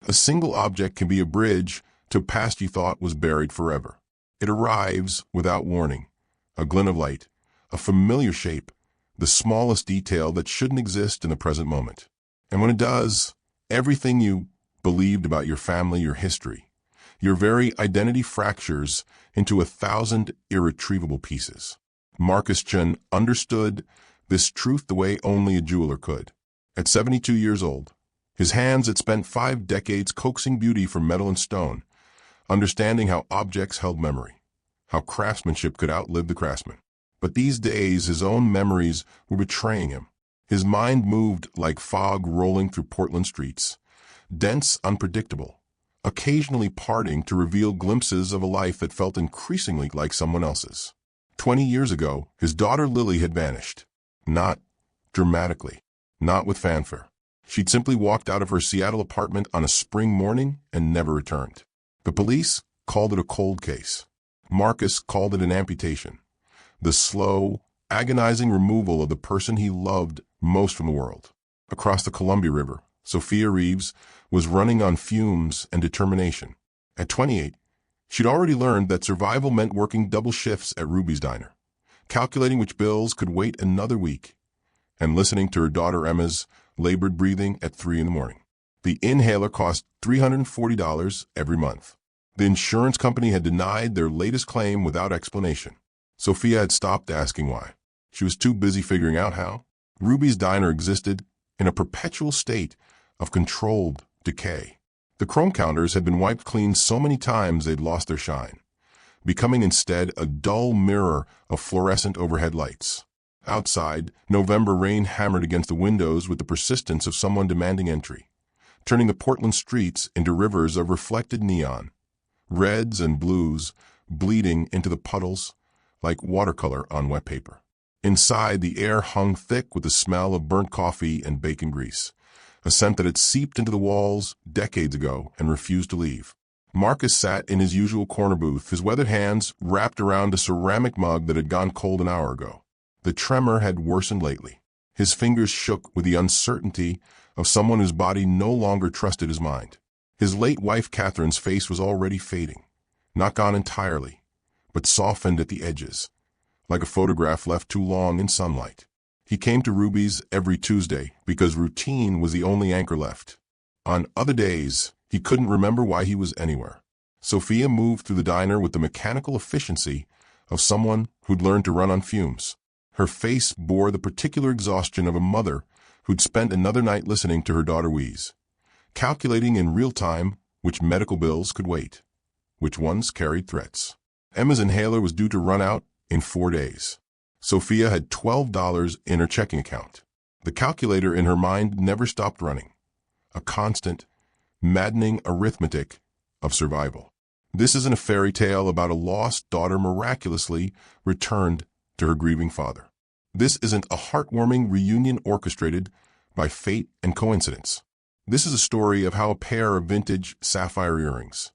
A single object can be a bridge to a past you thought was buried forever. It arrives without warning, a glint of light, a familiar shape, the smallest detail that shouldn't exist in the present moment. And when it does, everything you believed about your family, your history, your very identity fractures into 1,000 irretrievable pieces. Marcus Chun understood this truth the way only a jeweler could. At 72 years old, his hands had spent 5 decades coaxing beauty from metal and stone, understanding how objects held memory, how craftsmanship could outlive the craftsman. But these days, his own memories were betraying him. His mind moved like fog rolling through Portland streets, dense, unpredictable, occasionally parting to reveal glimpses of a life that felt increasingly like someone else's. 20 years ago, his daughter Lily had vanished. Not dramatically, not with fanfare. She'd simply walked out of her Seattle apartment on a spring morning and never returned. The police called it a cold case. Marcus called it an amputation. The slow, agonizing removal of the person he loved most from the world. Across the Columbia River, Sophia Reeves was running on fumes and determination. At 28, she'd already learned that survival meant working double shifts at Ruby's Diner, calculating which bills could wait another week, and listening to her daughter Emma's labored breathing at 3 in the morning. The inhaler cost $340 every month. The insurance company had denied their latest claim without explanation. Sophia had stopped asking why. She was too busy figuring out how. Ruby's Diner existed in a perpetual state of controlled decay. The chrome counters had been wiped clean so many times they'd lost their shine, becoming instead a dull mirror of fluorescent overhead lights. Outside, November rain hammered against the windows with the persistence of someone demanding entry, turning the Portland streets into rivers of reflected neon, reds and blues bleeding into the puddles like watercolor on wet paper. Inside, the air hung thick with the smell of burnt coffee and bacon grease, a scent that had seeped into the walls decades ago and refused to leave. Marcus sat in his usual corner booth, his weathered hands wrapped around a ceramic mug that had gone cold an hour ago. The tremor had worsened lately. His fingers shook with the uncertainty of someone whose body no longer trusted his mind. His late wife Catherine's face was already fading, not gone entirely, but softened at the edges, like a photograph left too long in sunlight. He came to Ruby's every Tuesday because routine was the only anchor left. On other days, he couldn't remember why he was anywhere. Sophia moved through the diner with the mechanical efficiency of someone who'd learned to run on fumes. Her face bore the particular exhaustion of a mother who'd spent another night listening to her daughter wheeze, calculating in real time which medical bills could wait, which ones carried threats. Emma's inhaler was due to run out in 4 days. Sophia had $12 in her checking account. The calculator in her mind never stopped running, a constant, maddening arithmetic of survival. This isn't a fairy tale about a lost daughter miraculously returned to her grieving father. This isn't a heartwarming reunion orchestrated by fate and coincidence. This is a story of how a pair of vintage sapphire earrings,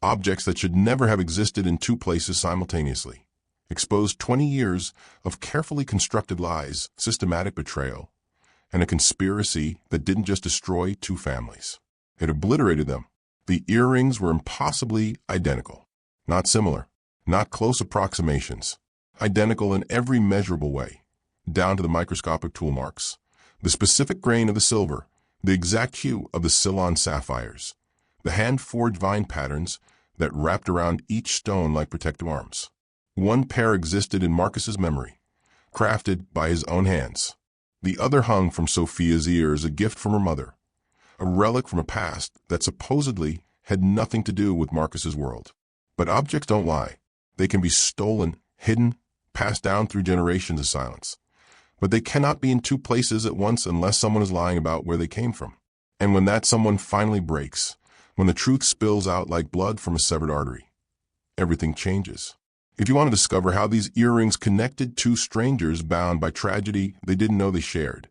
objects that should never have existed in 2 places simultaneously, exposed 20 years of carefully constructed lies, systematic betrayal, and a conspiracy that didn't just destroy 2 families. It obliterated them. The earrings were impossibly identical, not similar, not close approximations, identical in every measurable way, down to the microscopic tool marks, the specific grain of the silver, the exact hue of the Ceylon sapphires, the hand-forged vine patterns that wrapped around each stone like protective arms. One pair existed in Marcus's memory, crafted by his own hands. The other hung from Sophia's ears, a gift from her mother, a relic from a past that supposedly had nothing to do with Marcus's world. But objects don't lie. They can be stolen, hidden, passed down through generations of silence. But they cannot be in 2 places at once unless someone is lying about where they came from. And when that someone finally breaks, when the truth spills out like blood from a severed artery, everything changes. If you want to discover how these earrings connected 2 strangers bound by tragedy they didn't know they shared,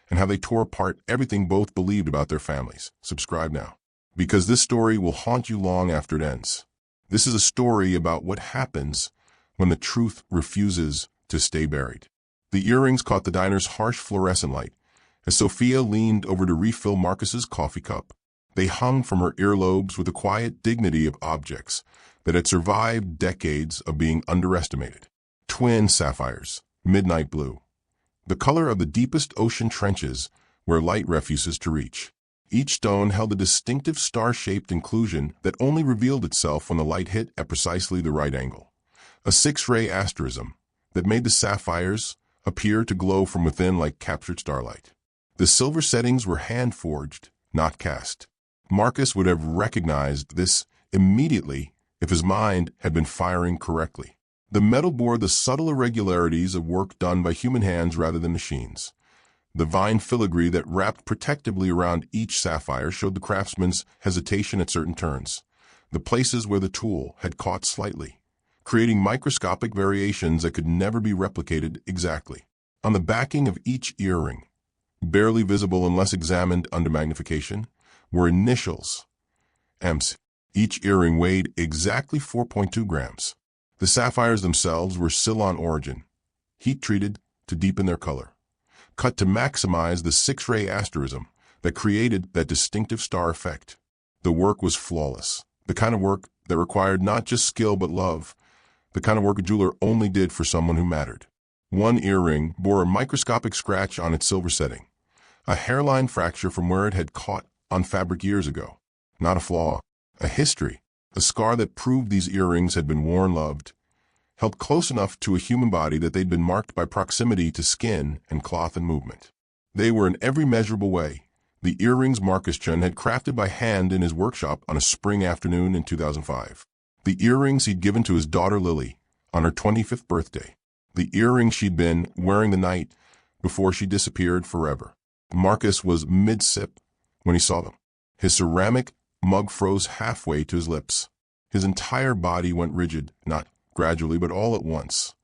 and how they tore apart everything both believed about their families, subscribe now. Because this story will haunt you long after it ends. This is a story about what happens when the truth refuses to stay buried. The earrings caught the diner's harsh fluorescent light as Sophia leaned over to refill Marcus's coffee cup. They hung from her earlobes with the quiet dignity of objects that had survived decades of being underestimated. Twin sapphires, midnight blue, the color of the deepest ocean trenches where light refuses to reach. Each stone held a distinctive star-shaped inclusion that only revealed itself when the light hit at precisely the right angle. A six-ray asterism that made the sapphires appear to glow from within like captured starlight. The silver settings were hand-forged, not cast. Marcus would have recognized this immediately if his mind had been firing correctly. The metal bore the subtle irregularities of work done by human hands rather than machines. The vine filigree that wrapped protectively around each sapphire showed the craftsman's hesitation at certain turns, the places where the tool had caught slightly, creating microscopic variations that could never be replicated exactly. On the backing of each earring, barely visible unless examined under magnification, were initials, M's. Each earring weighed exactly 4.2 grams. The sapphires themselves were Ceylon origin, heat-treated to deepen their color, cut to maximize the six-ray asterism that created that distinctive star effect. The work was flawless, the kind of work that required not just skill but love, the kind of work a jeweler only did for someone who mattered. One earring bore a microscopic scratch on its silver setting, a hairline fracture from where it had caught on fabric years ago. Not a flaw, a history, a scar that proved these earrings had been worn, loved, held close enough to a human body that they'd been marked by proximity to skin and cloth and movement. They were in every measurable way the earrings Marcus Chun had crafted by hand in his workshop on a spring afternoon in 2005. The earrings he'd given to his daughter Lily on her 25th birthday. The earrings she'd been wearing the night before she disappeared forever. Marcus was mid-sip when he saw them. His ceramic mug froze halfway to his lips. His entire body went rigid, not gradually but all at once,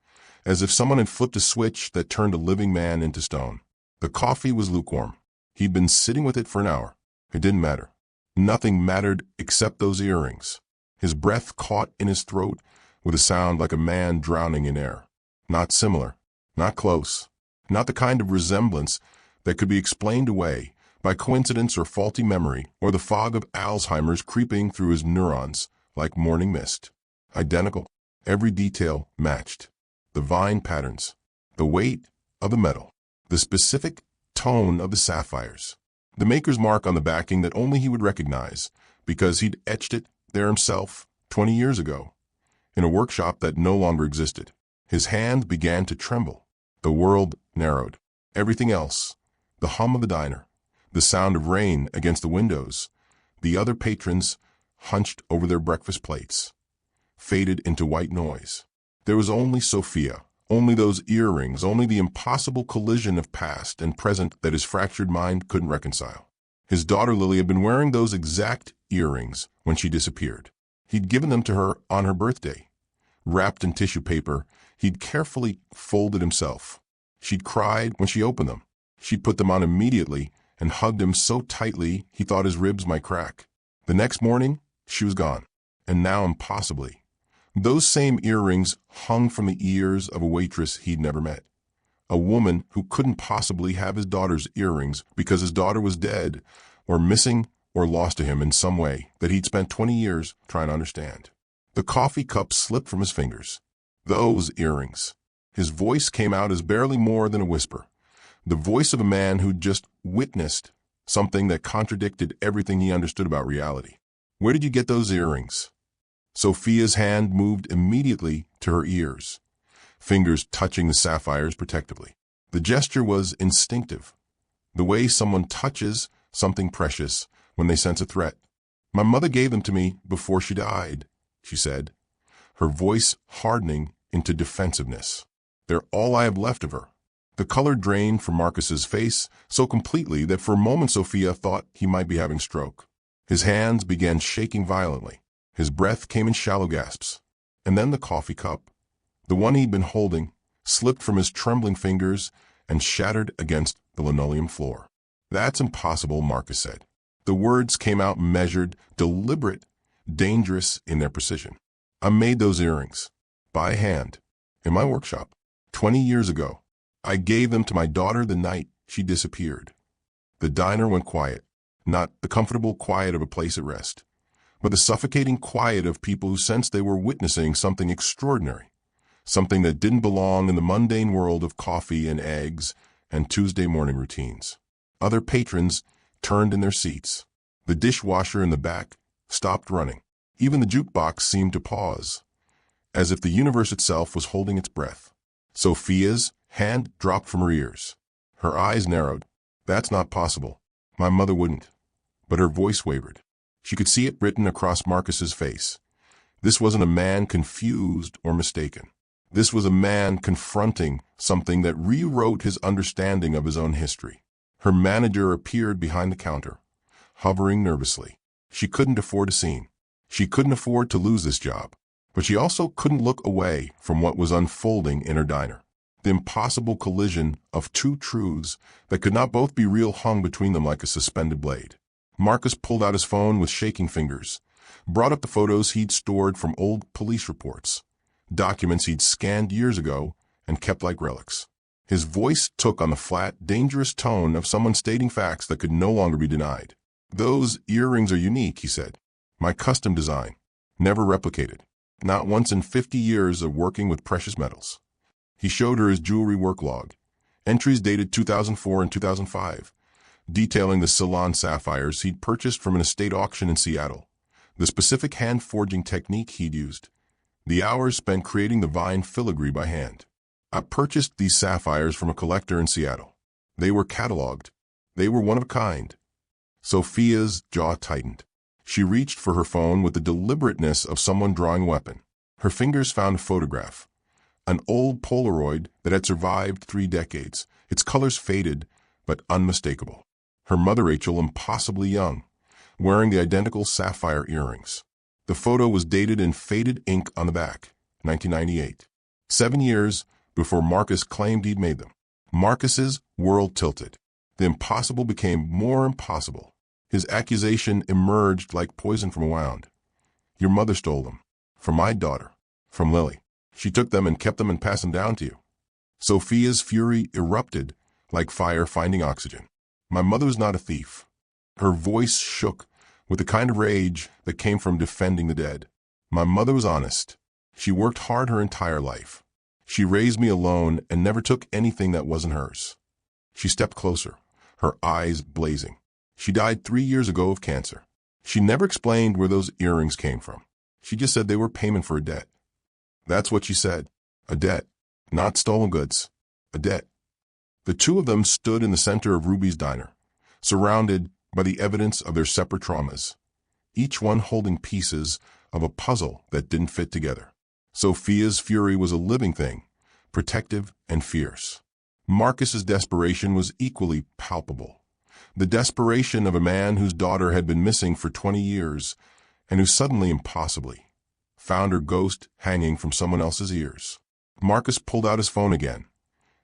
as if someone had flipped a switch that turned a living man into stone. The coffee was lukewarm. He'd been sitting with it for an hour. It didn't matter. Nothing mattered except those earrings. His breath caught in his throat with a sound like a man drowning in air. Not similar, not close, not the kind of resemblance that could be explained away by coincidence or faulty memory or the fog of Alzheimer's creeping through his neurons like morning mist. Identical. Every detail matched. The vine patterns, the weight of the metal, the specific tone of the sapphires, the maker's mark on the backing that only he would recognize because he'd etched it there himself 20 years ago in a workshop that no longer existed. His hand began to tremble. The world narrowed. Everything else, the hum of the diner, the sound of rain against the windows, the other patrons hunched over their breakfast plates, faded into white noise. There was only Sophia, only those earrings, only the impossible collision of past and present that his fractured mind couldn't reconcile. His daughter Lily had been wearing those exact earrings when she disappeared. He'd given them to her on her birthday. Wrapped in tissue paper, he'd carefully folded himself. She'd cried when she opened them. She'd put them on immediately and hugged him so tightly he thought his ribs might crack. The next morning, she was gone. And now impossibly, those same earrings hung from the ears of a waitress he'd never met. A woman who couldn't possibly have his daughter's earrings because his daughter was dead or missing or lost to him in some way that he'd spent 20 years trying to understand. The coffee cup slipped from his fingers. Those earrings. His voice came out as barely more than a whisper. The voice of a man who'd just witnessed something that contradicted everything he understood about reality. Where did you get those earrings? Sophia's hand moved immediately to her ears, fingers touching the sapphires protectively. The gesture was instinctive, the way someone touches something precious when they sense a threat. My mother gave them to me before she died, she said, her voice hardening into defensiveness. They're all I have left of her. The color drained from Marcus's face so completely that for a moment Sophia thought he might be having stroke. His hands began shaking violently. His breath came in shallow gasps. And then the coffee cup, the one he'd been holding, slipped from his trembling fingers and shattered against the linoleum floor. That's impossible, Marcus said. The words came out measured, deliberate, dangerous in their precision. I made those earrings, by hand, in my workshop, 20 years ago. I gave them to my daughter the night she disappeared. The diner went quiet. not the comfortable quiet of a place at rest, but the suffocating quiet of people who sensed they were witnessing something extraordinary, something that didn't belong in the mundane world of coffee and eggs and Tuesday morning routines. Other patrons turned in their seats. The dishwasher in the back stopped running. Even the jukebox seemed to pause, as if the universe itself was holding its breath. Sophia's hand dropped from her ears. Her eyes narrowed. That's not possible. My mother wouldn't. But her voice wavered. She could see it written across Marcus's face. This wasn't a man confused or mistaken. This was a man confronting something that rewrote his understanding of his own history. Her manager appeared behind the counter, hovering nervously. She couldn't afford a scene. She couldn't afford to lose this job. But she also couldn't look away from what was unfolding in her diner. The impossible collision of two truths that could not both be real hung between them like a suspended blade. Marcus pulled out his phone with shaking fingers, brought up the photos he'd stored from old police reports, documents he'd scanned years ago and kept like relics. His voice took on the flat, dangerous tone of someone stating facts that could no longer be denied. Those earrings are unique, he said. My custom design, never replicated. Not once in 50 years of working with precious metals. He showed her his jewelry work log, entries dated 2004 and 2005, detailing the Ceylon sapphires he'd purchased from an estate auction in Seattle, the specific hand-forging technique he'd used, the hours spent creating the vine filigree by hand. I purchased these sapphires from a collector in Seattle. They were cataloged. They were one of a kind. Sophia's jaw tightened. She reached for her phone with the deliberateness of someone drawing a weapon. Her fingers found a photograph, an old Polaroid that had survived 3 decades, its colors faded but unmistakable. Her mother Rachel impossibly young, wearing the identical sapphire earrings. The photo was dated in faded ink on the back, 1998, 7 years before Marcus claimed he'd made them. Marcus's world tilted. The impossible became more impossible. His accusation emerged like poison from a wound. Your mother stole them. From my daughter. From Lily. She took them and kept them and passed them down to you. Sophia's fury erupted like fire finding oxygen. My mother was not a thief. Her voice shook with the kind of rage that came from defending the dead. My mother was honest. She worked hard her entire life. She raised me alone and never took anything that wasn't hers. She stepped closer, her eyes blazing. She died 3 years ago of cancer. She never explained where those earrings came from. She just said they were payment for a debt. That's what she said. A debt. Not stolen goods. A debt. The two of them stood in the center of Ruby's diner, surrounded by the evidence of their separate traumas, each one holding pieces of a puzzle that didn't fit together. Sophia's fury was a living thing, protective and fierce. Marcus's desperation was equally palpable. The desperation of a man whose daughter had been missing for 20 years and who suddenly, impossibly, found her ghost hanging from someone else's ears. Marcus pulled out his phone again,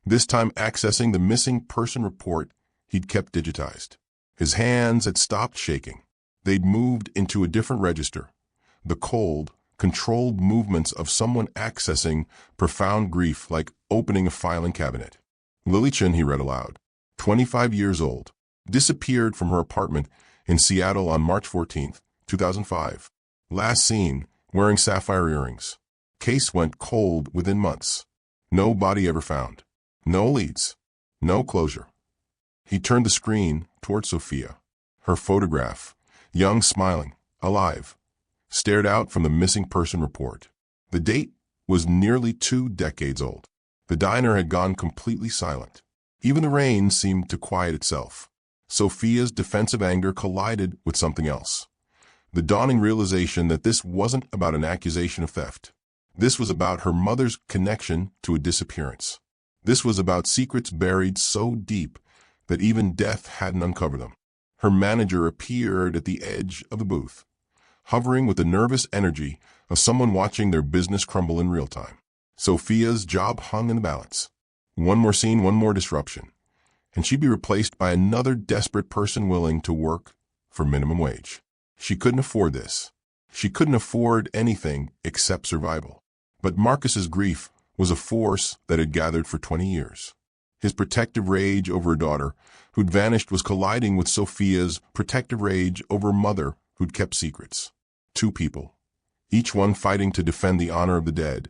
this time accessing the missing person report he'd kept digitized. His hands had stopped shaking. They'd moved into a different register, the cold, controlled movements of someone accessing profound grief like opening a filing cabinet. Lily Chen, he read aloud, 25 years old, disappeared from her apartment in Seattle on March 14, 2005. Last seen wearing sapphire earrings. Case went cold within months. No body ever found. No leads. No closure. He turned the screen toward Sophia. Her photograph, young, smiling, alive, stared out from the missing person report. The date was nearly 2 decades old. The diner had gone completely silent. Even the rain seemed to quiet itself. Sophia's defensive anger collided with something else. The dawning realization that this wasn't about an accusation of theft. This was about her mother's connection to a disappearance. This was about secrets buried so deep that even death hadn't uncovered them. Her manager appeared at the edge of the booth, hovering with the nervous energy of someone watching their business crumble in real time. Sophia's job hung in the balance. One more scene, one more disruption, and she'd be replaced by another desperate person willing to work for minimum wage. She couldn't afford this. She couldn't afford anything except survival. But Marcus's grief was a force that had gathered for 20 years. His protective rage over a daughter who'd vanished was colliding with Sophia's protective rage over a mother who'd kept secrets. Two people, each one fighting to defend the honor of the dead,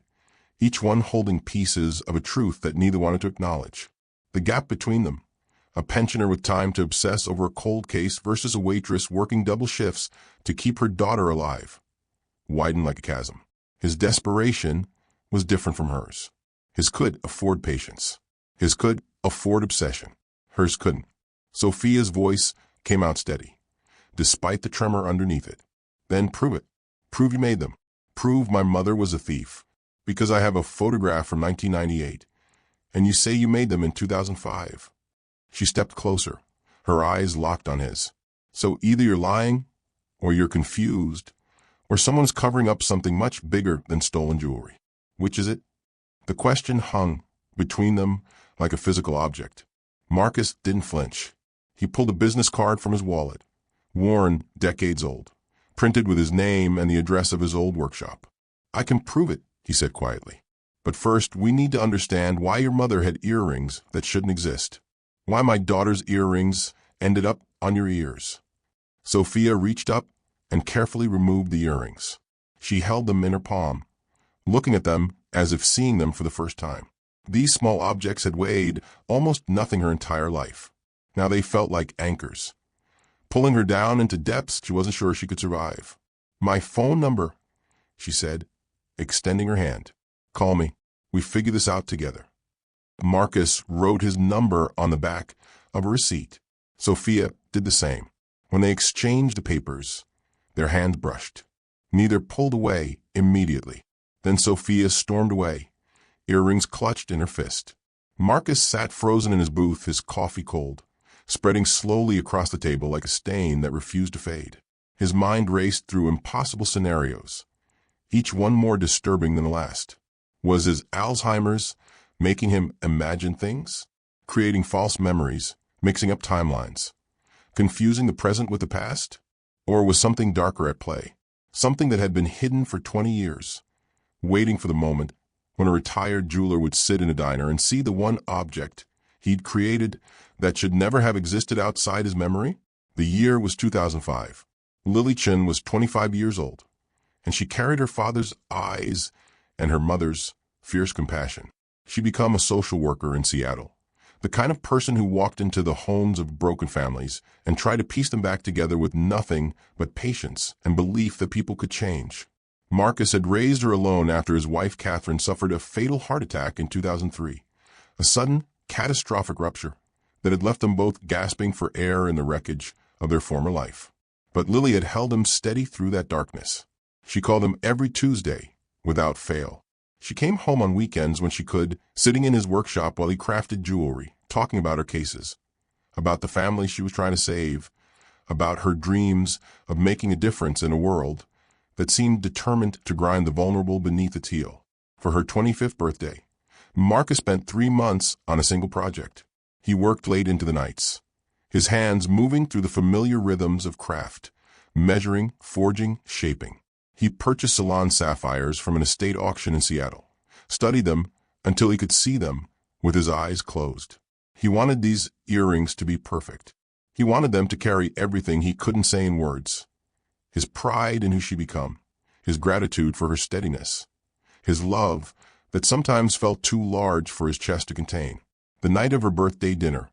each one holding pieces of a truth that neither wanted to acknowledge. The gap between them, a pensioner with time to obsess over a cold case versus a waitress working double shifts to keep her daughter alive, widened like a chasm. His desperation was different from hers. His could afford patience. His could afford obsession. Hers couldn't. Sophia's voice came out steady, despite the tremor underneath it. Then prove it. Prove you made them. Prove my mother was a thief, because I have a photograph from 1998, and you say you made them in 2005. She stepped closer, her eyes locked on his. So either you're lying, or you're confused, or someone's covering up something much bigger than stolen jewelry. Which is it? The question hung between them like a physical object. Marcus didn't flinch. He pulled a business card from his wallet, worn decades old, printed with his name and the address of his old workshop. I can prove it, he said quietly. But first, we need to understand why your mother had earrings that shouldn't exist. Why my daughter's earrings ended up on your ears. Sophia reached up and carefully removed the earrings. She held them in her palm, looking at them as if seeing them for the first time. These small objects had weighed almost nothing her entire life. Now they felt like anchors, pulling her down into depths she wasn't sure she could survive. My phone number, she said, extending her hand. Call me. We figure this out together. Marcus wrote his number on the back of a receipt. Sophia did the same. When they exchanged the papers, their hands brushed. Neither pulled away immediately. Then Sophia stormed away, earrings clutched in her fist. Marcus sat frozen in his booth, his coffee cold, spreading slowly across the table like a stain that refused to fade. His mind raced through impossible scenarios, each one more disturbing than the last. Was his Alzheimer's making him imagine things? Creating false memories, mixing up timelines, confusing the present with the past? Or was something darker at play? Something that had been hidden for 20 years, waiting for the moment when a retired jeweler would sit in a diner and see the one object he'd created that should never have existed outside his memory? The year was 2005. Lily Chin was 25 years old, and she carried her father's eyes and her mother's fierce compassion. She'd become a social worker in Seattle, the kind of person who walked into the homes of broken families and tried to piece them back together with nothing but patience and belief that people could change. Marcus had raised her alone after his wife Catherine suffered a fatal heart attack in 2003, a sudden, catastrophic rupture that had left them both gasping for air in the wreckage of their former life. But Lily had held him steady through that darkness. She called him every Tuesday, without fail. She came home on weekends when she could, sitting in his workshop while he crafted jewelry, talking about her cases, about the family she was trying to save, about her dreams of making a difference in a world that seemed determined to grind the vulnerable beneath its heel. For her 25th birthday, Marcus spent 3 months on a single project. He worked late into the nights, his hands moving through the familiar rhythms of craft, measuring, forging, shaping. He purchased salon sapphires from an estate auction in Seattle, studied them until he could see them with his eyes closed. He wanted these earrings to be perfect. He wanted them to carry everything he couldn't say in words. His pride in who she become, his gratitude for her steadiness, his love that sometimes felt too large for his chest to contain. The night of her birthday dinner,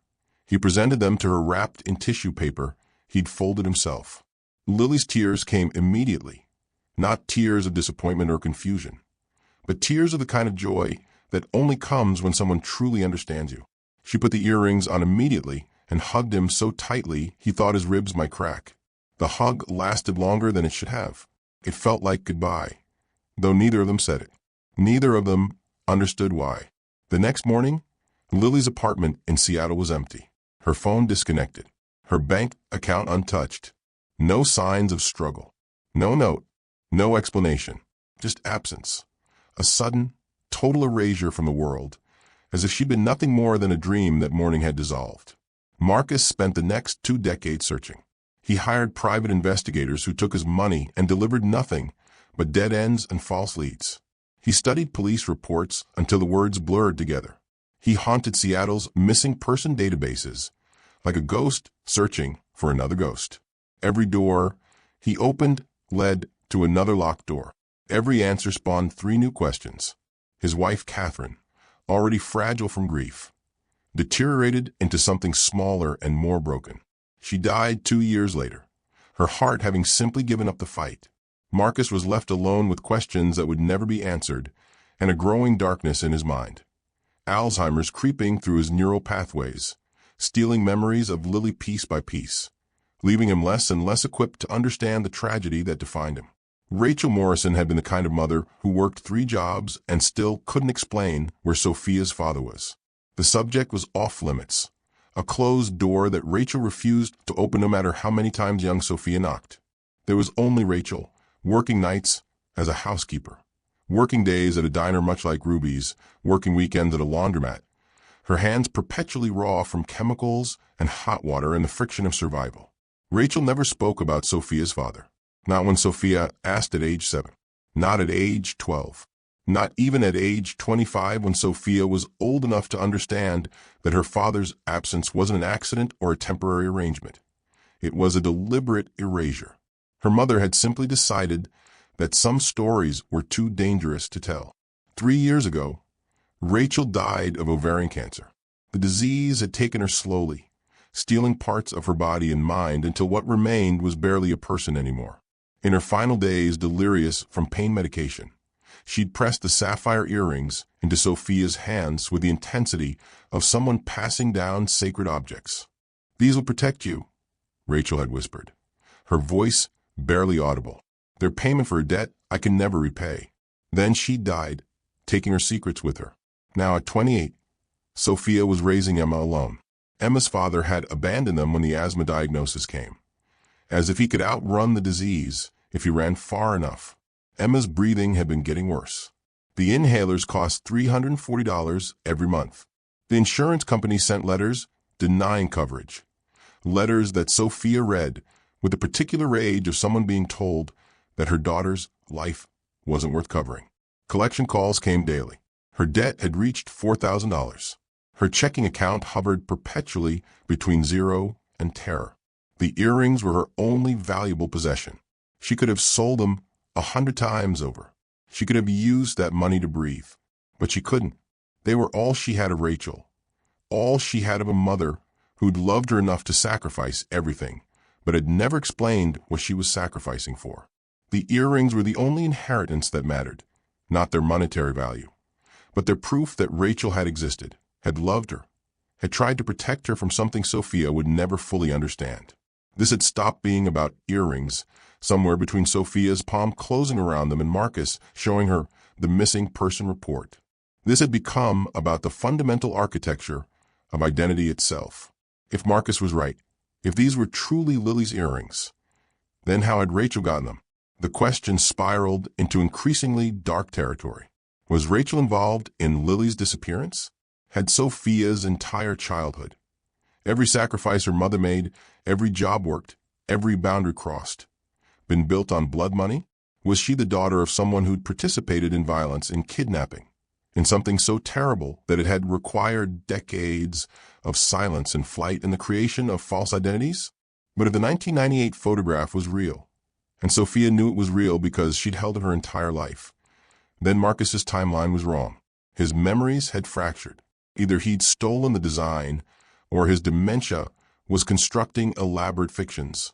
he presented them to her wrapped in tissue paper he'd folded himself. Lily's tears came immediately. Not tears of disappointment or confusion, but tears of the kind of joy that only comes when someone truly understands you. She put the earrings on immediately and hugged him so tightly he thought his ribs might crack. The hug lasted longer than it should have. It felt like goodbye, though neither of them said it. Neither of them understood why. The next morning, Lily's apartment in Seattle was empty. Her phone disconnected, her bank account untouched. No signs of struggle. No note. No explanation, just absence. A sudden, total erasure from the world, as if she'd been nothing more than a dream that morning had dissolved. Marcus spent the next 2 decades searching. He hired private investigators who took his money and delivered nothing but dead ends and false leads. He studied police reports until the words blurred together. He haunted Seattle's missing person databases, like a ghost searching for another ghost. Every door he opened led to another locked door. Every answer spawned 3 new questions. His wife, Catherine, already fragile from grief, deteriorated into something smaller and more broken. She died 2 years later, her heart having simply given up the fight. Marcus was left alone with questions that would never be answered and a growing darkness in his mind. Alzheimer's creeping through his neural pathways, stealing memories of Lily piece by piece, leaving him less and less equipped to understand the tragedy that defined him. Rachel Morrison had been the kind of mother who worked 3 jobs and still couldn't explain where Sophia's father was. The subject was off limits, a closed door that Rachel refused to open no matter how many times young Sophia knocked. There was only Rachel, working nights as a housekeeper, working days at a diner much like Ruby's, working weekends at a laundromat, her hands perpetually raw from chemicals and hot water and the friction of survival. Rachel never spoke about Sophia's father. Not when Sophia asked at age 7. Not at age 12. Not even at age 25 when Sophia was old enough to understand that her father's absence wasn't an accident or a temporary arrangement. It was a deliberate erasure. Her mother had simply decided that some stories were too dangerous to tell. 3 years ago, Rachel died of ovarian cancer. The disease had taken her slowly, stealing parts of her body and mind until what remained was barely a person anymore. In her final days, delirious from pain medication, she'd pressed the sapphire earrings into Sophia's hands with the intensity of someone passing down sacred objects. "These will protect you," Rachel had whispered, her voice barely audible. "They're payment for a debt I can never repay." Then she died, taking her secrets with her. Now at 28, Sophia was raising Emma alone. Emma's father had abandoned them when the asthma diagnosis came, as if he could outrun the disease if he ran far enough. Emma's breathing had been getting worse. The inhalers cost $340 every month. The insurance company sent letters denying coverage, letters that Sophia read with the particular rage of someone being told that her daughter's life wasn't worth covering. Collection calls came daily. Her debt had reached $4,000. Her checking account hovered perpetually between 0 and terror. The earrings were her only valuable possession. She could have sold them 100 times over. She could have used that money to breathe, but she couldn't. They were all she had of Rachel, all she had of a mother who'd loved her enough to sacrifice everything, but had never explained what she was sacrificing for. The earrings were the only inheritance that mattered, not their monetary value, but their proof that Rachel had existed, had loved her, had tried to protect her from something Sophia would never fully understand. This had stopped being about earrings, somewhere between Sophia's palm closing around them and Marcus showing her the missing person report. This had become about the fundamental architecture of identity itself. If Marcus was right, if these were truly Lily's earrings, then how had Rachel gotten them? The question spiraled into increasingly dark territory. Was Rachel involved in Lily's disappearance? Had Sophia's entire childhood, every sacrifice her mother made, every job worked, every boundary crossed, been built on blood money? Was she the daughter of someone who'd participated in violence, in kidnapping, in something so terrible that it had required decades of silence and flight and the creation of false identities? But if the 1998 photograph was real, and Sophia knew it was real because she'd held it her entire life, then Marcus's timeline was wrong. His memories had fractured. Either he'd stolen the design, or his dementia was constructing elaborate fictions,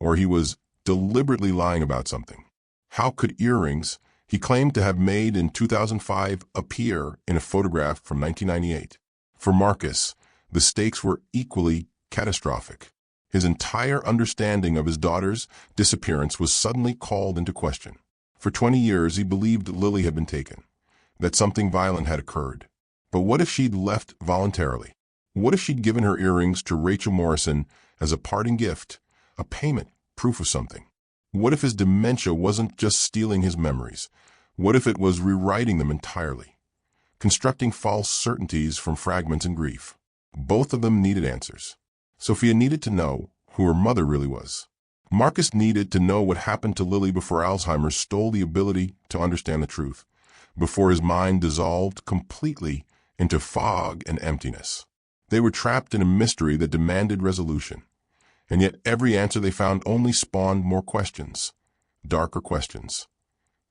or he was deliberately lying about something. How could earrings he claimed to have made in 2005 appear in a photograph from 1998? For Marcus, the stakes were equally catastrophic. His entire understanding of his daughter's disappearance was suddenly called into question. For 20 years, he believed Lily had been taken, that something violent had occurred. But what if she'd left voluntarily? What if she'd given her earrings to Rachel Morrison as a parting gift, a payment, proof of something? What if his dementia wasn't just stealing his memories? What if it was rewriting them entirely, constructing false certainties from fragments and grief? Both of them needed answers. Sophia needed to know who her mother really was. Marcus needed to know what happened to Lily before Alzheimer's stole the ability to understand the truth, before his mind dissolved completely into fog and emptiness. They were trapped in a mystery that demanded resolution, and yet every answer they found only spawned more questions, darker questions,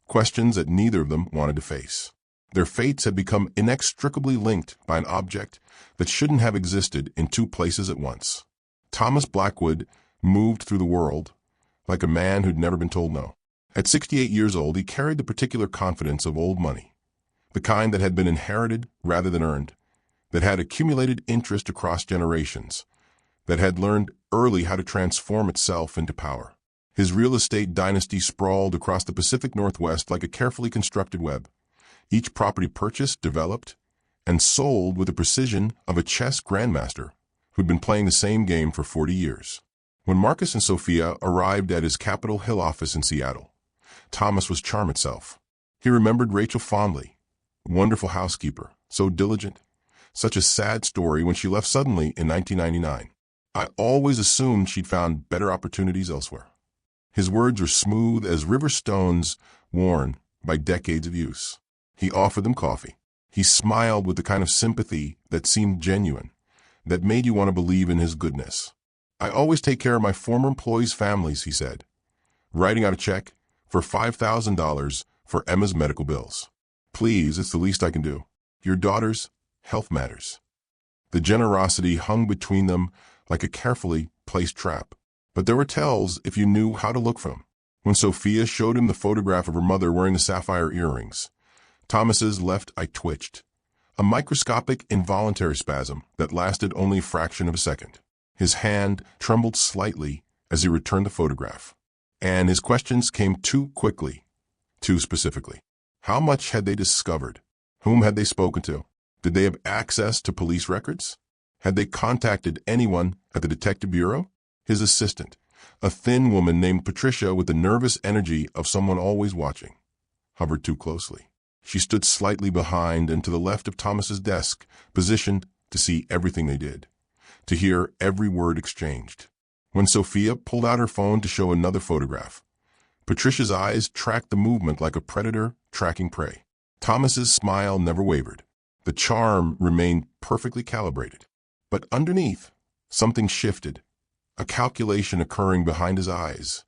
questions that neither of them wanted to face. Their fates had become inextricably linked by an object that shouldn't have existed in two places at once. Thomas Blackwood moved through the world like a man who'd never been told no. At 68 years old, he carried the particular confidence of old money, the kind that had been inherited rather than earned, that had accumulated interest across generations, that had learned early how to transform itself into power. His real estate dynasty sprawled across the Pacific Northwest like a carefully constructed web, each property purchased, developed, and sold with the precision of a chess grandmaster who'd been playing the same game for 40 years. When Marcus and Sophia arrived at his Capitol Hill office in Seattle, Thomas was charm itself. He remembered Rachel fondly, wonderful housekeeper, so diligent, such a sad story when she left suddenly in 1999. I always assumed she'd found better opportunities elsewhere. His words were smooth as river stones worn by decades of use. He offered them coffee. He smiled with the kind of sympathy that seemed genuine, that made you want to believe in his goodness. I always take care of my former employees' families, he said, writing out a check for $5,000 for Emma's medical bills. Please, it's the least I can do. Your daughter's health matters. The generosity hung between them like a carefully placed trap. But there were tells if you knew how to look for them. When Sophia showed him the photograph of her mother wearing the sapphire earrings, Thomas's left eye twitched, a microscopic involuntary spasm that lasted only a fraction of a second. His hand trembled slightly as he returned the photograph, and his questions came too quickly, too specifically. How much had they discovered? Whom had they spoken to? Did they have access to police records? Had they contacted anyone at the Detective Bureau? His assistant, a thin woman named Patricia with the nervous energy of someone always watching, hovered too closely. She stood slightly behind and to the left of Thomas's desk, positioned to see everything they did, to hear every word exchanged. When Sophia pulled out her phone to show another photograph, Patricia's eyes tracked the movement like a predator tracking prey. Thomas's smile never wavered. The charm remained perfectly calibrated. But underneath, something shifted, a calculation occurring behind his eyes,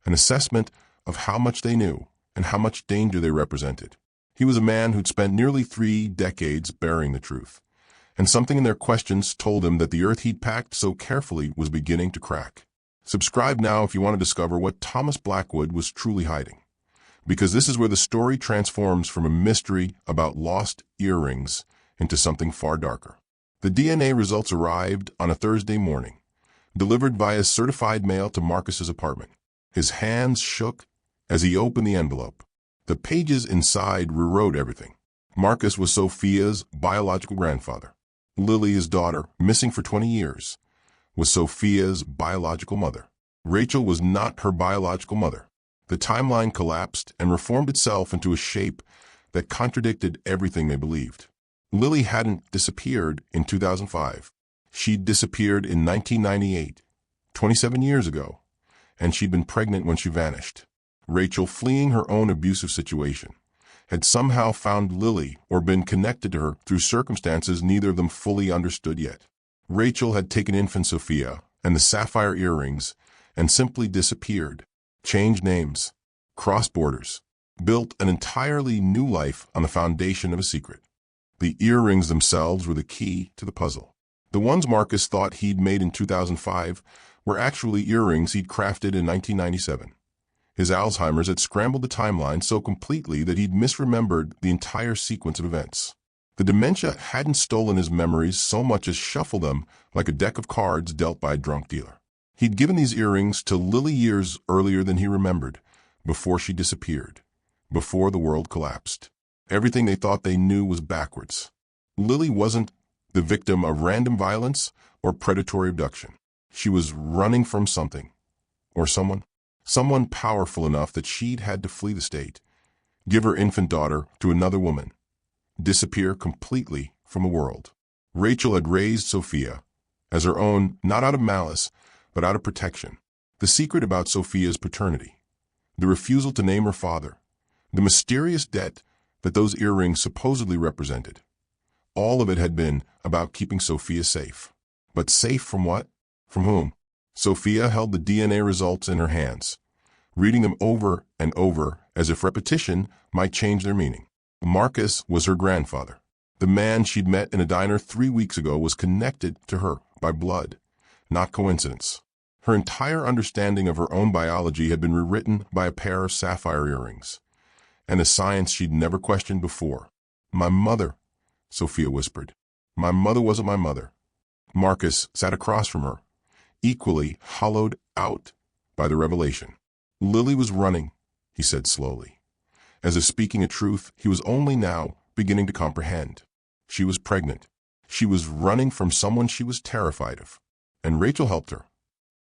an assessment of how much they knew and how much danger they represented. He was a man who'd spent nearly 3 decades burying the truth, and something in their questions told him that the earth he'd packed so carefully was beginning to crack. Subscribe now if you want to discover what Thomas Blackwood was truly hiding, because this is where the story transforms from a mystery about lost earrings into something far darker. The DNA results arrived on a Thursday morning, delivered via certified mail to Marcus's apartment. His hands shook as he opened the envelope. The pages inside rewrote everything. Marcus was Sophia's biological grandfather. Lily, his daughter, missing for 20 years, was Sophia's biological mother. Rachel was not her biological mother. The timeline collapsed and reformed itself into a shape that contradicted everything they believed. Lily hadn't disappeared in 2005. She'd disappeared in 1998, 27 years ago, and she'd been pregnant when she vanished. Rachel, fleeing her own abusive situation, had somehow found Lily or been connected to her through circumstances neither of them fully understood yet. Rachel had taken infant Sophia and the sapphire earrings and simply disappeared, changed names, crossed borders, built an entirely new life on the foundation of a secret. The earrings themselves were the key to the puzzle. The ones Marcus thought he'd made in 2005 were actually earrings he'd crafted in 1997. His Alzheimer's had scrambled the timeline so completely that he'd misremembered the entire sequence of events. The dementia hadn't stolen his memories so much as shuffled them like a deck of cards dealt by a drunk dealer. He'd given these earrings to Lily years earlier than he remembered, before she disappeared, before the world collapsed. Everything they thought they knew was backwards. Lily wasn't the victim of random violence or predatory abduction. She was running from something, or someone powerful enough that she'd had to flee the state, give her infant daughter to another woman, disappear completely from the world. Rachel had raised Sophia as her own, not out of malice, but out of protection. The secret about Sophia's paternity, the refusal to name her father, the mysterious debt that those earrings supposedly represented, All of it had been about keeping Sophia safe. But safe from what? From whom? Sophia held the DNA results in her hands, reading them over and over as if repetition might change their meaning. Marcus was her grandfather. The man she'd met in a diner 3 weeks ago was connected to her by blood, not coincidence. Her entire understanding of her own biology had been rewritten by a pair of sapphire earrings, and a science she'd never questioned before. "My mother," Sophia whispered. "My mother wasn't my mother." Marcus sat across from her, equally hollowed out by the revelation. "Lily was running," he said slowly, as if speaking a truth he was only now beginning to comprehend. She was pregnant. She was running from someone she was terrified of, and Rachel helped her.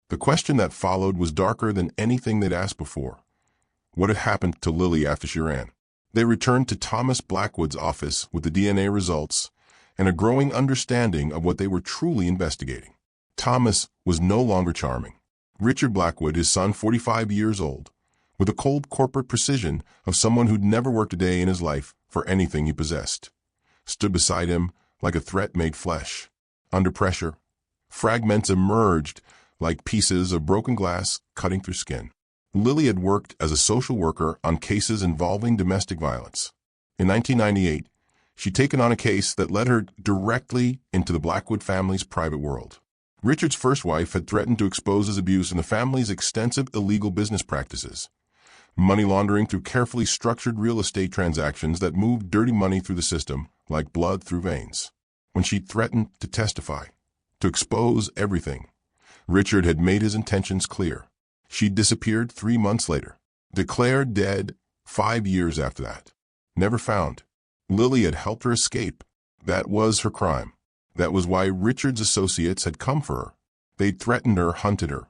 The question that followed was darker than anything they'd asked before. What had happened to Lily after she ran? They returned to Thomas Blackwood's office with the DNA results and a growing understanding of what they were truly investigating. Thomas was no longer charming. Richard Blackwood, his son, 45 years old, with the cold corporate precision of someone who'd never worked a day in his life for anything he possessed, stood beside him like a threat made flesh. Under pressure, fragments emerged like pieces of broken glass cutting through skin. Lily had worked as a social worker on cases involving domestic violence. In 1998, she'd taken on a case that led her directly into the Blackwood family's private world. Richard's first wife had threatened to expose his abuse in the family's extensive illegal business practices, money laundering through carefully structured real estate transactions that moved dirty money through the system like blood through veins. When she threatened to testify, to expose everything, Richard had made his intentions clear. She disappeared 3 months later, declared dead 5 years after that. Never found. Lily had helped her escape. That was her crime. That was why Richard's associates had come for her. They'd threatened her, hunted her,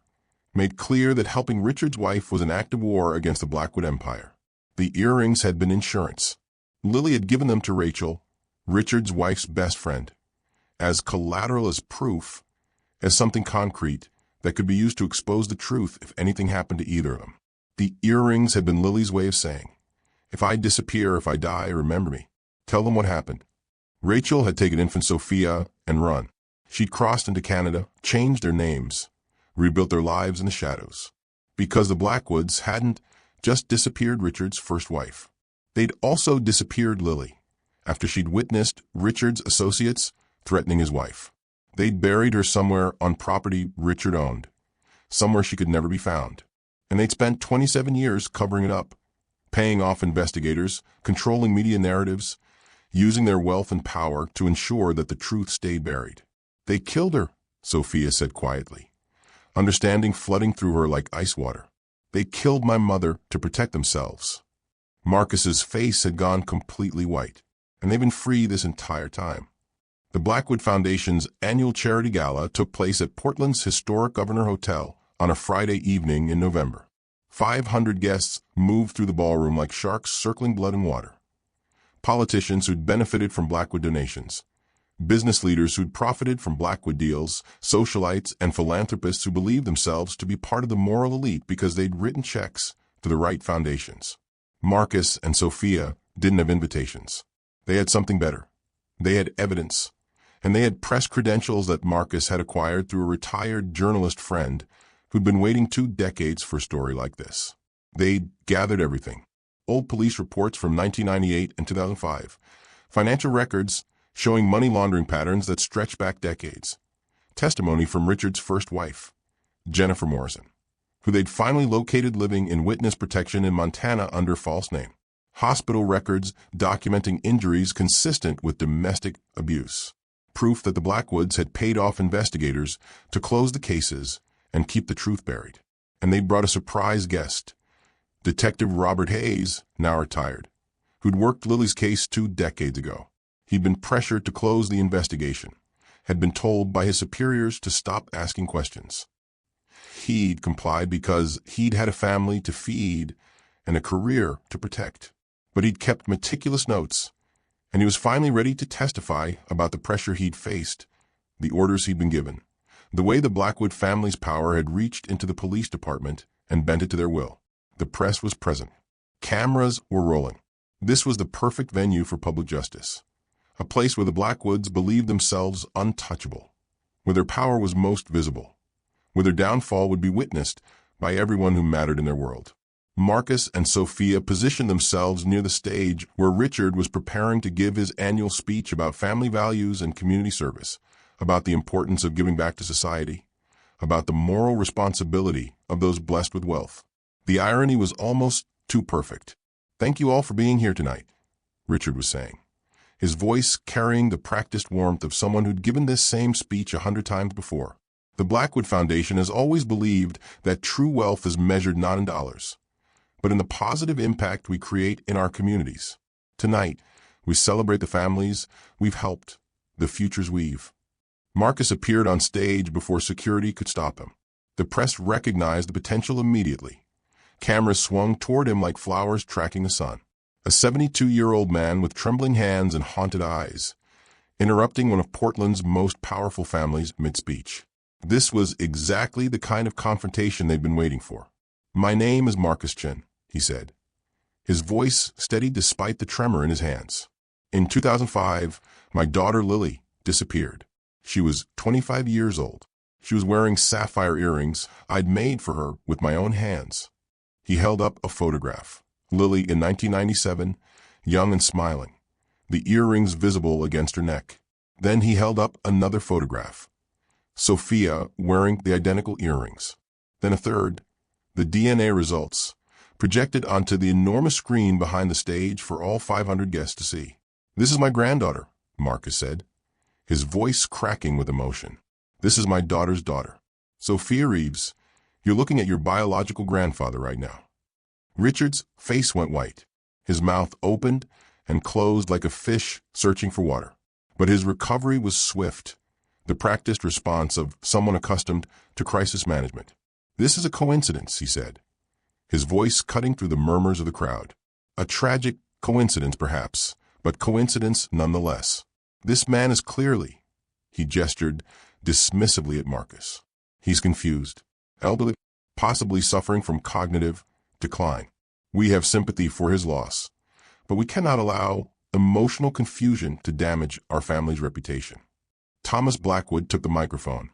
made clear that helping Richard's wife was an act of war against the Blackwood Empire. The earrings had been insurance. Lily had given them to Rachel, Richard's wife's best friend, as collateral, as proof, as something concrete that could be used to expose the truth if anything happened to either of them. The earrings had been Lily's way of saying, "If I disappear, if I die, remember me. Tell them what happened." Rachel had taken infant Sophia and run. She'd crossed into Canada, changed their names, rebuilt their lives in the shadows. Because the Blackwoods hadn't just disappeared Richard's first wife. They'd also disappeared Lily, after she'd witnessed Richard's associates threatening his wife. They'd buried her somewhere on property Richard owned, somewhere she could never be found. And they'd spent 27 years covering it up, paying off investigators, controlling media narratives, using their wealth and power to ensure that the truth stayed buried. "They killed her," Sophia said quietly, understanding flooding through her like ice water. "They killed my mother to protect themselves." Marcus's face had gone completely white, and they'd been free this entire time. The Blackwood Foundation's annual charity gala took place at Portland's historic Governor Hotel on a Friday evening in November. 500 guests moved through the ballroom like sharks circling blood and water. Politicians who'd benefited from Blackwood donations, business leaders who'd profited from Blackwood deals, socialites and philanthropists who believed themselves to be part of the moral elite because they'd written checks to the right foundations. Marcus and Sophia didn't have invitations. They had something better. They had evidence. And they had press credentials that Marcus had acquired through a retired journalist friend who'd been waiting 2 decades for a story like this. They'd gathered everything. Old police reports from 1998 and 2005, financial records showing money laundering patterns that stretch back decades, testimony from Richard's first wife, Jennifer Morrison, who they'd finally located living in witness protection in Montana under false name, hospital records documenting injuries consistent with domestic abuse, proof that the Blackwoods had paid off investigators to close the cases and keep the truth buried. And they'd brought a surprise guest, Detective Robert Hayes, now retired, who'd worked Lily's case 2 decades ago. He'd been pressured to close the investigation, had been told by his superiors to stop asking questions. He'd complied because he'd had a family to feed and a career to protect. But he'd kept meticulous notes, and he was finally ready to testify about the pressure he'd faced, the orders he'd been given, the way the Blackwood family's power had reached into the police department and bent it to their will. The press was present. Cameras were rolling. This was the perfect venue for public justice. a place where the Blackwoods believed themselves untouchable, where their power was most visible, where their downfall would be witnessed by everyone who mattered in their world. Marcus and Sophia positioned themselves near the stage where Richard was preparing to give his annual speech about family values and community service, about the importance of giving back to society, about the moral responsibility of those blessed with wealth. The irony was almost too perfect. "Thank you all for being here tonight," Richard was saying, his voice carrying the practiced warmth of someone who'd given this same speech 100 times before. The Blackwood Foundation has always believed that true wealth is measured not in dollars, but in the positive impact we create in our communities. Tonight, we celebrate the families we've helped, the futures we've. Marcus appeared on stage before security could stop him. The press recognized the potential immediately. Cameras swung toward him like flowers tracking the sun. A 72-year-old man with trembling hands and haunted eyes, interrupting one of Portland's most powerful families mid-speech. This was exactly the kind of confrontation they'd been waiting for. "My name is Marcus Chin," he said, his voice steady despite the tremor in his hands. "In 2005, my daughter Lily disappeared. She was 25 years old. She was wearing sapphire earrings I'd made for her with my own hands." He held up a photograph. Lily in 1997, young and smiling, the earrings visible against her neck. Then he held up another photograph. Sophia wearing the identical earrings. Then a third, the DNA results, projected onto the enormous screen behind the stage for all 500 guests to see. "This is my granddaughter," Marcus said, his voice cracking with emotion. "This is my daughter's daughter. Sophia Reeves, you're looking at your biological grandfather right now." Richard's face went white. His mouth opened and closed like a fish searching for water. But his recovery was swift, the practiced response of someone accustomed to crisis management. "This is a coincidence," he said, his voice cutting through the murmurs of the crowd. "A tragic coincidence, perhaps, but coincidence nonetheless. This man is clearly," he gestured dismissively at Marcus. "He's confused, elderly, possibly suffering from cognitive decline. We have sympathy for his loss, but we cannot allow emotional confusion to damage our family's reputation." Thomas Blackwood took the microphone,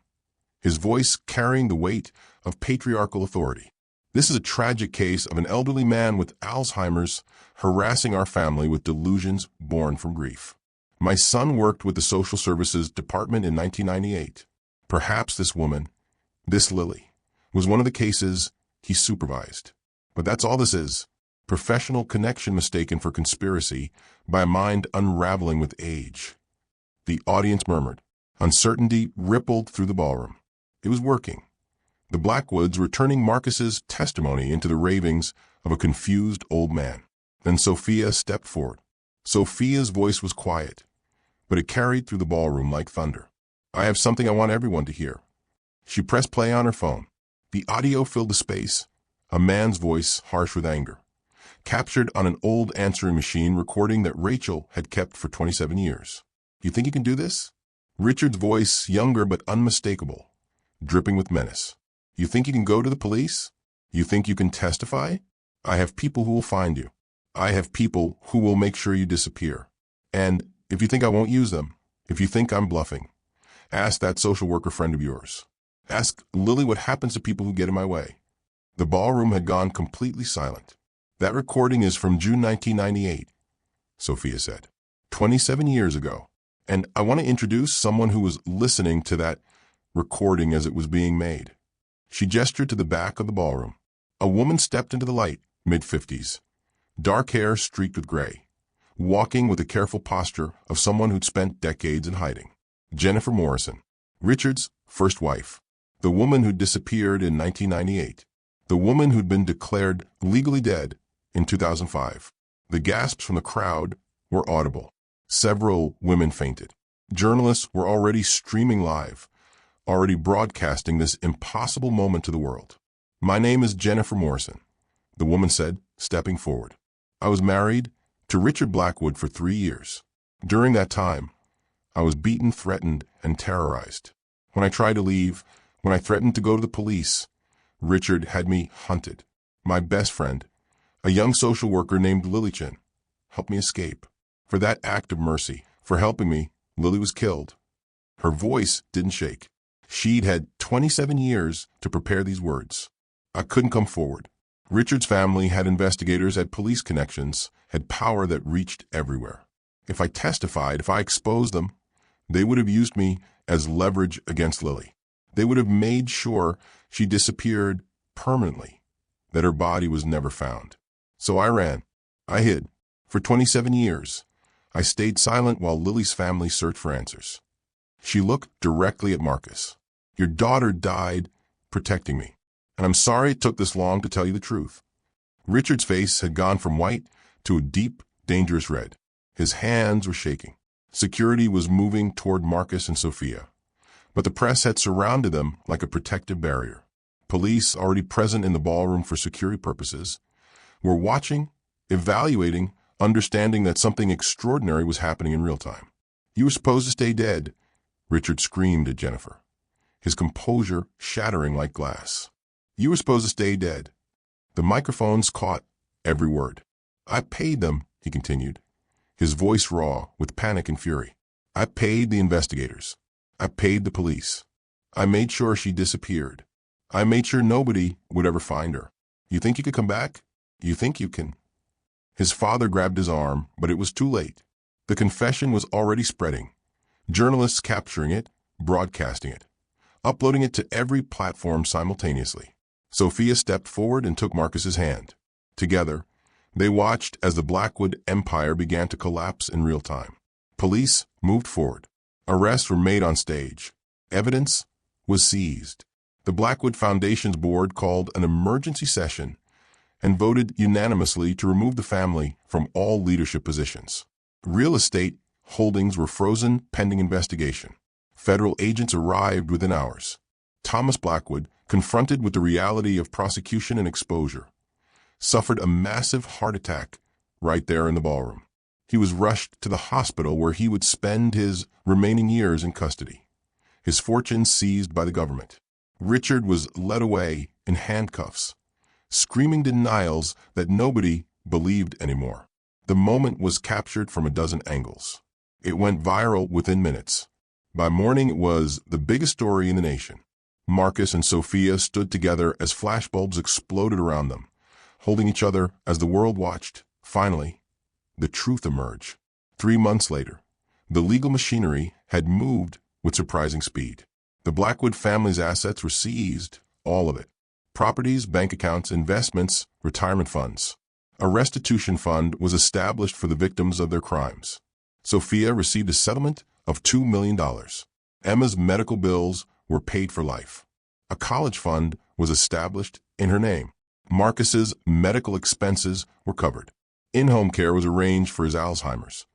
his voice carrying the weight of patriarchal authority. "This is a tragic case of an elderly man with Alzheimer's harassing our family with delusions born from grief. My son worked with the Social Services Department in 1998. Perhaps this woman, this Lily, was one of the cases he supervised. But that's all this is. Professional connection mistaken for conspiracy by a mind unraveling with age." The audience murmured. Uncertainty rippled through the ballroom. It was working. The Blackwoods were turning Marcus's testimony into the ravings of a confused old man. Then Sophia stepped forward. Sophia's voice was quiet, but it carried through the ballroom like thunder. "I have something I want everyone to hear." She pressed play on her phone. The audio filled the space, a man's voice harsh with anger, captured on an old answering machine recording that Rachel had kept for 27 years. "You think you can do this?" Richard's voice, younger but unmistakable, dripping with menace. "You think you can go to the police? You think you can testify? I have people who will find you. I have people who will make sure you disappear. And if you think I won't use them, if you think I'm bluffing, ask that social worker friend of yours. Ask Lily what happens to people who get in my way." The ballroom had gone completely silent. "That recording is from June 1998, Sophia said. 27 years ago. And I want to introduce someone who was listening to that recording as it was being made." She gestured to the back of the ballroom. A woman stepped into the light, mid-50s, dark hair streaked with gray, walking with a careful posture of someone who'd spent decades in hiding. Jennifer Morrison, Richard's first wife, the woman who disappeared in 1998. The woman who'd been declared legally dead in 2005. The gasps from the crowd were audible. Several women fainted. Journalists were already streaming live, already broadcasting this impossible moment to the world. "My name is Jennifer Morrison," the woman said, stepping forward. "I was married to Richard Blackwood for 3 years. During that time, I was beaten, threatened, and terrorized. When I tried to leave, when I threatened to go to the police, Richard had me hunted. My best friend, a young social worker named Lily Chin, helped me escape. For that act of mercy, for helping me. Lily was killed." Her voice didn't shake. She'd had 27 years to prepare these words. I couldn't come forward. Richard's family had investigators, had police connections, had power that reached everywhere. If I testified, if I exposed them, they would have used me as leverage against Lily. They would have made sure she disappeared permanently, that her body was never found. So I ran. I hid. For 27 years, I stayed silent while Lily's family searched for answers. She looked directly at Marcus. "Your daughter died protecting me, and I'm sorry it took this long to tell you the truth." Richard's face had gone from white to a deep, dangerous red. His hands were shaking. Security was moving toward Marcus and Sophia, but the press had surrounded them like a protective barrier. Police, already present in the ballroom for security purposes, were watching, evaluating, understanding that something extraordinary was happening in real time. "You were supposed to stay dead," Richard screamed at Jennifer, his composure shattering like glass. "You were supposed to stay dead." The microphones caught every word. "I paid them," he continued, his voice raw with panic and fury. "I paid the investigators. I paid the police. I made sure she disappeared. I made sure nobody would ever find her. You think you could come back? You think you can?" His father grabbed his arm, but it was too late. The confession was already spreading. Journalists capturing it, broadcasting it, uploading it to every platform simultaneously. Sophia stepped forward and took Marcus's hand. Together, they watched as the Blackwood empire began to collapse in real time. Police moved forward. Arrests were made on stage. Evidence was seized. The Blackwood Foundation's board called an emergency session and voted unanimously to remove the family from all leadership positions. Real estate holdings were frozen pending investigation. Federal agents arrived within hours. Thomas Blackwood, confronted with the reality of prosecution and exposure, suffered a massive heart attack right there in the ballroom. He was rushed to the hospital where he would spend his remaining years in custody, his fortune seized by the government. Richard was led away in handcuffs, screaming denials that nobody believed anymore. The moment was captured from a dozen angles. It went viral within minutes. By morning, it was the biggest story in the nation. Marcus and Sophia stood together as flashbulbs exploded around them, holding each other as the world watched. Finally, the truth emerged. 3 months later, the legal machinery had moved with surprising speed. The Blackwood family's assets were seized, all of it. Properties, bank accounts, investments, retirement funds. A restitution fund was established for the victims of their crimes. Sophia received a settlement of $2 million. Emma's medical bills were paid for life. A college fund was established in her name. Marcus's medical expenses were covered. In-home care was arranged for his Alzheimer's.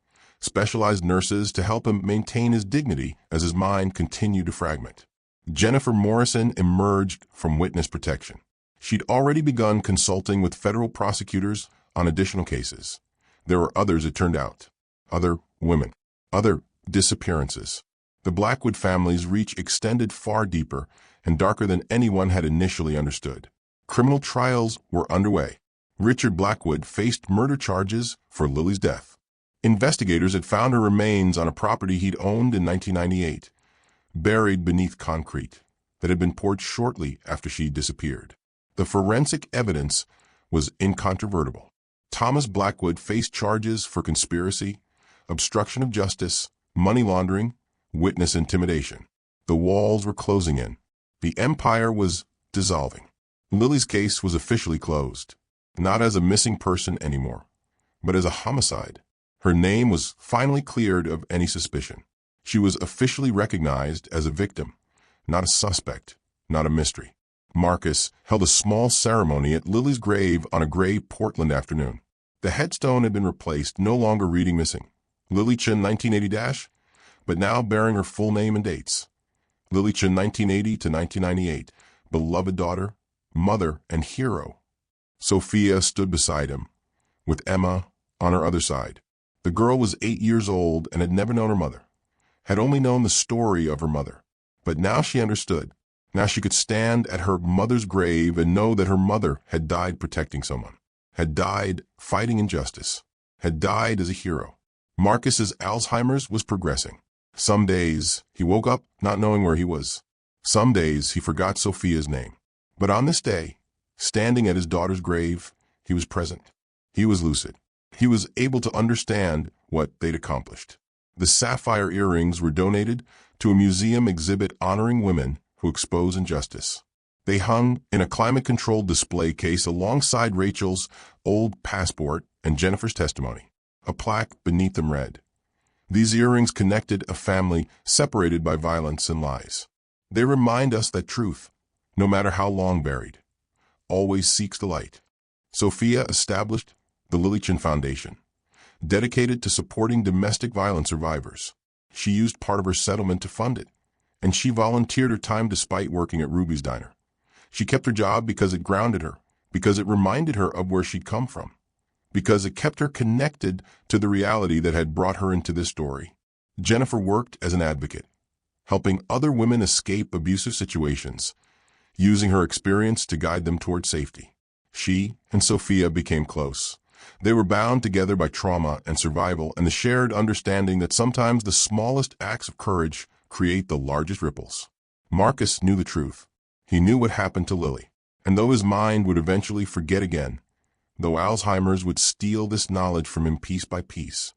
Specialized nurses to help him maintain his dignity as his mind continued to fragment. Jennifer Morrison emerged from witness protection. She'd already begun consulting with federal prosecutors on additional cases. There were others, it turned out. Other women. Other disappearances. The Blackwood family's reach extended far deeper and darker than anyone had initially understood. Criminal trials were underway. Richard Blackwood faced murder charges for Lily's death. Investigators had found her remains on a property he'd owned in 1998, buried beneath concrete that had been poured shortly after she disappeared. The forensic evidence was incontrovertible. Thomas Blackwood faced charges for conspiracy, obstruction of justice, money laundering, witness intimidation. The walls were closing in. The empire was dissolving. Lily's case was officially closed, not as a missing person anymore, but as a homicide. Her name was finally cleared of any suspicion. She was officially recognized as a victim, not a suspect, not a mystery. Marcus held a small ceremony at Lily's grave on a gray Portland afternoon. The headstone had been replaced, no longer reading missing. Lily Chin 1980-, but now bearing her full name and dates. Lily Chin 1980 to 1998, beloved daughter, mother, and hero. Sophia stood beside him, with Emma on her other side. The girl was 8 years old and had never known her mother, had only known the story of her mother. But now she understood. Now she could stand at her mother's grave and know that her mother had died protecting someone, had died fighting injustice, had died as a hero. Marcus's Alzheimer's was progressing. Some days, he woke up not knowing where he was. Some days, he forgot Sophia's name. But on this day, standing at his daughter's grave, he was present. He was lucid. He was able to understand what they'd accomplished. The sapphire earrings were donated to a museum exhibit honoring women who expose injustice. They hung in a climate-controlled display case alongside Rachel's old passport and Jennifer's testimony. A plaque beneath them read, "These earrings connected a family separated by violence and lies. They remind us that truth, no matter how long buried, always seeks the light." Sophia established the Lilychin Foundation, dedicated to supporting domestic violence survivors. She used part of her settlement to fund it, and she volunteered her time despite working at Ruby's Diner. She kept her job because it grounded her, because it reminded her of where she'd come from, because it kept her connected to the reality that had brought her into this story. Jennifer worked as an advocate, helping other women escape abusive situations, using her experience to guide them toward safety. She and Sophia became close. They were bound together by trauma and survival and the shared understanding that sometimes the smallest acts of courage create the largest ripples. Marcus knew the truth. He knew what happened to Lily. And though his mind would eventually forget again, though Alzheimer's would steal this knowledge from him piece by piece,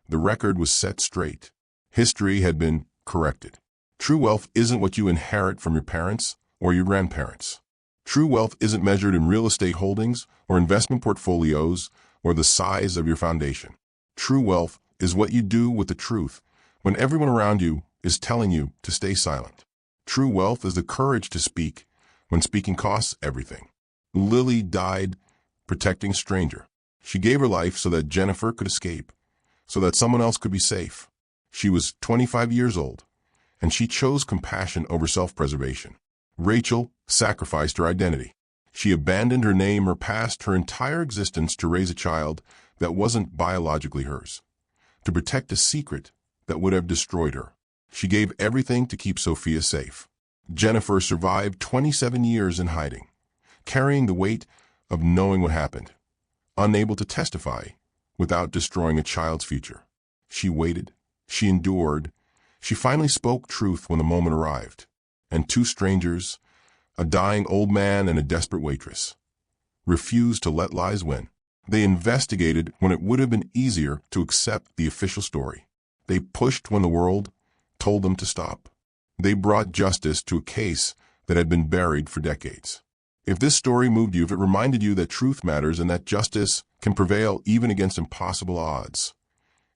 the record was set straight. History had been corrected. True wealth isn't what you inherit from your parents or your grandparents. True wealth isn't measured in real estate holdings or investment portfolios or the size of your foundation. True wealth is what you do with the truth when everyone around you is telling you to stay silent. True wealth is the courage to speak when speaking costs everything. Lily died protecting a stranger. She gave her life so that Jennifer could escape, so that someone else could be safe. She was 25 years old, and she chose compassion over self-preservation. Rachel sacrificed her identity. She abandoned her name, her past, her entire existence to raise a child that wasn't biologically hers, to protect a secret that would have destroyed her. She gave everything to keep Sophia safe. Jennifer survived 27 years in hiding, carrying the weight of knowing what happened, unable to testify without destroying a child's future. She waited, she endured, she finally spoke truth when the moment arrived. And two strangers, a dying old man and a desperate waitress, refused to let lies win. They investigated when it would have been easier to accept the official story. They pushed when the world told them to stop. They brought justice to a case that had been buried for decades. If this story moved you, if it reminded you that truth matters and that justice can prevail even against impossible odds,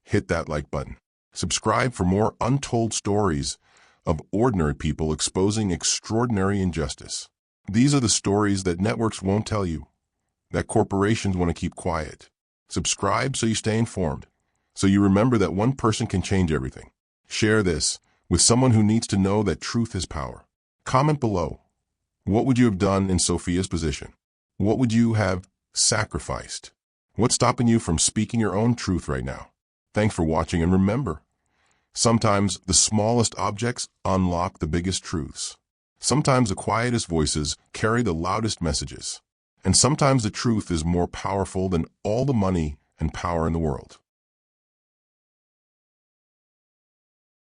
hit that like button. Subscribe for more untold stories of ordinary people exposing extraordinary injustice. These are the stories that networks won't tell you, that corporations want to keep quiet. Subscribe so you stay informed, so you remember that one person can change everything. Share this with someone who needs to know that truth is power. Comment below. What would you have done in Sophia's position? What would you have sacrificed? What's stopping you from speaking your own truth right now? Thanks for watching, and remember, sometimes the smallest objects unlock the biggest truths. Sometimes the quietest voices carry the loudest messages. And sometimes the truth is more powerful than all the money and power in the world.